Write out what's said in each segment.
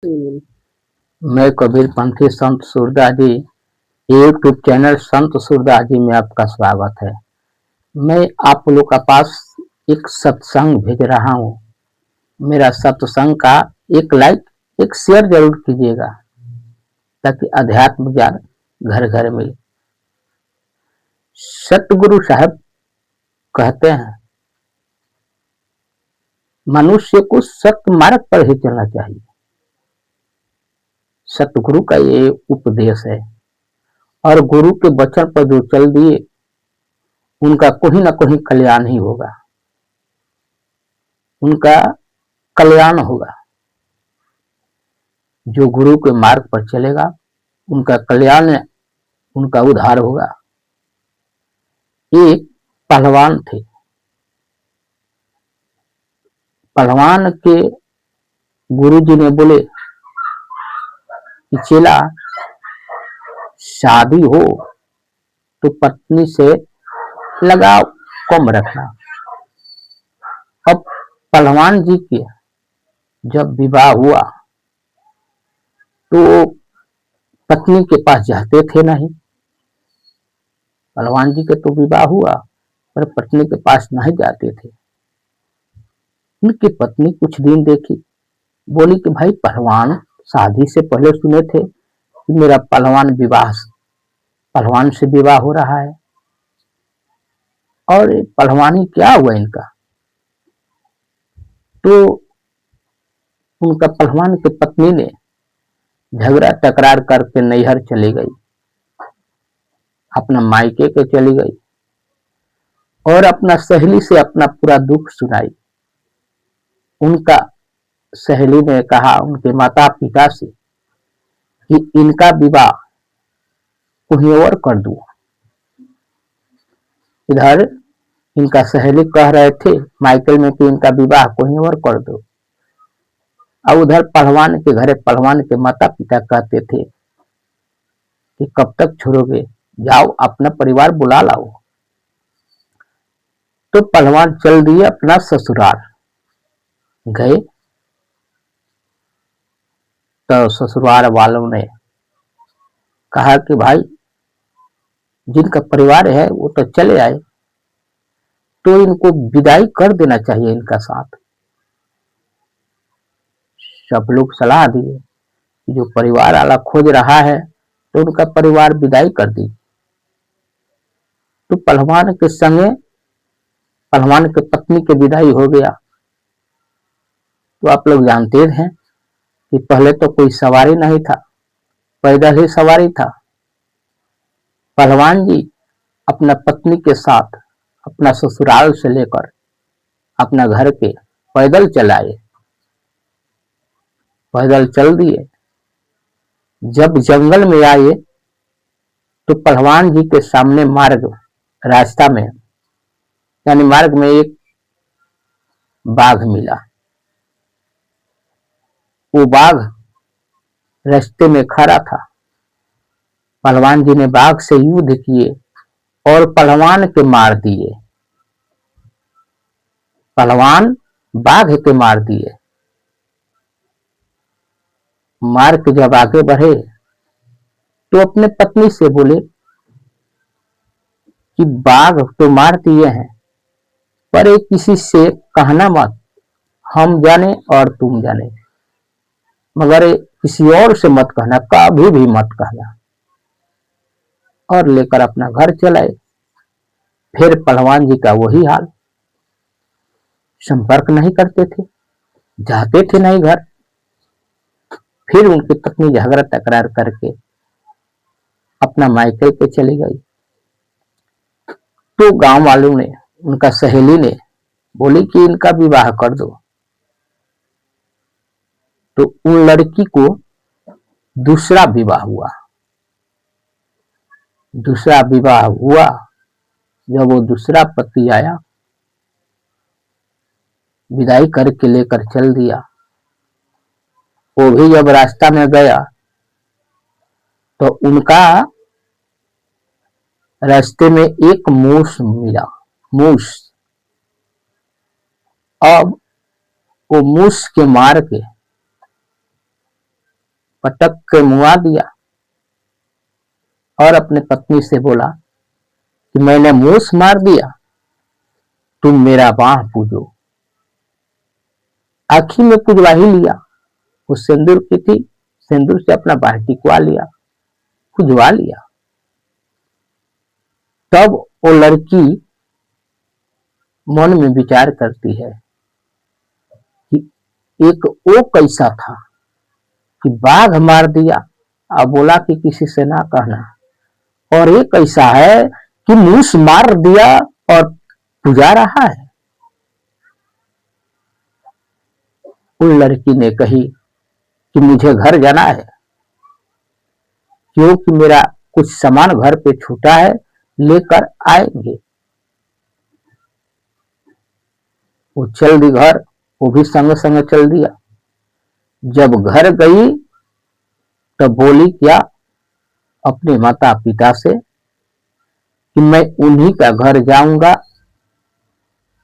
मैं कबीर पंथी संत सूरदास जी YouTube channel संत सूरदास जी में आपका स्वागत है। मैं आप लोग का पास एक सत्संग भेज रहा हूँ। मेरा सत्संग का एक लाइक एक शेयर जरूर कीजिएगा ताकि अध्यात्म ज्ञान घर घर मिले। सतगुरु साहब कहते हैं मनुष्य को सत्य मार्ग पर ही चलना चाहिए। सतगुरु का ये उपदेश है और गुरु के वचन पर जो चल दिए उनका कहीं ना कहीं कल्याण ही होगा, उनका कल्याण होगा। जो गुरु के मार्ग पर चलेगा उनका कल्याण, उनका उद्धार होगा। एक पहलवान थे। पहलवान के गुरुजी ने बोले कि चेला शादी हो तो पत्नी से लगाव कम रखना। अब पहलवान जी के जब विवाह हुआ तो पत्नी के पास जाते थे नहीं। पहलवान जी के तो विवाह हुआ पर पत्नी के पास नहीं जाते थे। उनकी पत्नी कुछ दिन देखी, बोली कि भाई पहलवान शादी से पहले सुने थे कि मेरा पहलवान से विवाह हो रहा है और पहलवानी क्या हुआ इनका। तो उनका पहलवान की पत्नी ने झगड़ा टकरार करके नैहर चली गई, अपना मायके के चली गई और अपना सहेली से अपना पूरा दुख सुनाई। उनका सहेली ने कहा उनके माता पिता से कि इनका विवाह कहीं और कर दूं। इधर इनका सहेली कह रहे थे माइकल में कि इनका विवाह कहीं और कर दो, और उधर पहलवान के घरे पहलवान के माता पिता कहते थे कि कब तक छोड़ोगे, जाओ अपना परिवार बुला लाओ। तो पहलवान चल दिए अपना ससुराल। गए तो ससुराल वालों ने कहा कि भाई जिनका परिवार है वो तो चले आए, तो इनको विदाई कर देना चाहिए इनका साथ। सब लोग सलाह दिए जो परिवार वाला खोज रहा है तो उनका परिवार विदाई कर दी। तो पहलवान के संगे पहलवान के पत्नी के विदाई हो गया। तो आप लोग जानते हैं कि पहले तो कोई सवारी नहीं था, पैदल ही सवारी था। पहलवान जी अपना पत्नी के साथ अपना ससुराल से लेकर अपना घर के पैदल चलाए, पैदल चल दिए। जब जंगल में आए तो पहलवान जी के सामने रास्ता में यानी मार्ग में एक बाघ मिला। वो बाघ रास्ते में खड़ा था। पहलवान जी ने बाघ से युद्ध किए और पहलवान के मार दिए। पहलवान बाघ के मार दिए। मार के जब आगे बढ़े तो अपने पत्नी से बोले कि बाघ तो मार दिए हैं पर एक किसी से कहना मत, हम जाने और तुम जाने, मगर किसी और से मत कहना, कभी भी मत कहना। और लेकर अपना घर चलाए। फिर पहलवान जी का वही हाल, संपर्क नहीं करते थे, जाते थे नहीं घर। फिर उनकी पत्नी झगड़ा तकरार करके अपना मायके पे चली गई। तो गांव वालों ने, उनका सहेली ने बोली कि इनका विवाह कर दो। तो उन लड़की को दूसरा विवाह हुआ। दूसरा विवाह हुआ, जब वो दूसरा पति आया विदाई करके लेकर चल दिया। वो भी जब रास्ता में गया तो उनका रास्ते में एक मूस मिला। मूस, अब वो मूस के मार के पटक के मुआ दिया और अपने पत्नी से बोला कि मैंने मूस मार दिया, तुम मेरा बाह पूजो। आखिर में पुजवा ही लिया, वो सिंदूर की थी, सिंदूर से अपना बाह टिकवा लिया, पुजवा लिया। तब वो लड़की मन में विचार करती है कि एक वो कैसा था कि बाघ मार दिया, अब बोला कि किसी से ना कहना, और ये कैसा है कि मूस मार दिया और पुजा रहा है। उन लड़की ने कही कि मुझे घर जाना है, क्योंकि मेरा कुछ सामान घर पे छूटा है, लेकर आएंगे। वो चल दी घर, वो भी संग संग चल दिया। जब घर गई तब बोली क्या अपने माता पिता से कि मैं उन्हीं का घर जाऊंगा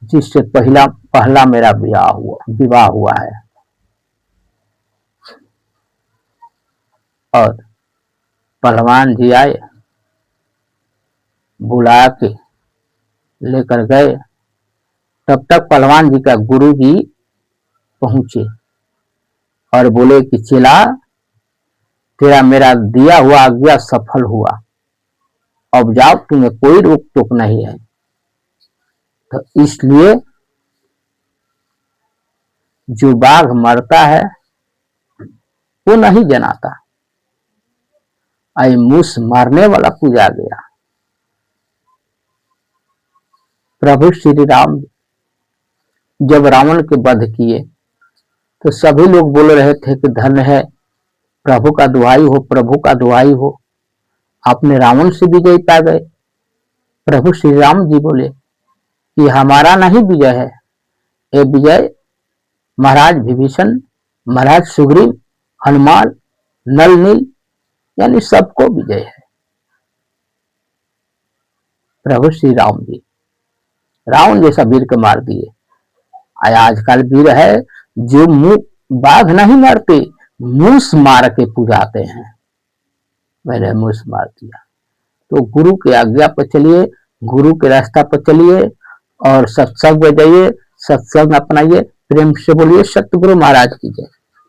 जिससे पहला मेरा विवाह हुआ है। और पहलवान जी आए, बुला के लेकर गए। तब तक पहलवान जी का गुरु जी पहुंचे और बोले कि चला, तेरा मेरा दिया हुआ आज्ञा सफल हुआ, अब जाओ, तुम्हें कोई रोक टोक नहीं है। तो इसलिए जो बाघ मरता है वो नहीं जनाता, आई मूस मारने वाला पूजा गया। प्रभु श्री राम जब रावण के वध किए तो सभी लोग बोल रहे थे कि धन्य है, प्रभु का दुहाई हो, प्रभु का दुहाई हो, आपने रावण से विजय पा गए। प्रभु श्री राम जी बोले कि हमारा नहीं विजय है, ये विजय महाराज विभीषण, महाराज सुग्रीव, हनुमान, नल नील, यानी सबको विजय है। प्रभु श्री राम जी रावण जैसा वीर को मार दिए। आजकल वीर है जो बाघ नहीं मारते, मूस मार के पुजाते हैं। मैंने मूस मार दिया। तो गुरु के आज्ञा पर चलिए, गुरु के रास्ता पर चलिए और सत्संग में जाइए, सत्संग अपनाइए। प्रेम से बोलिए सतगुरु महाराज की जय।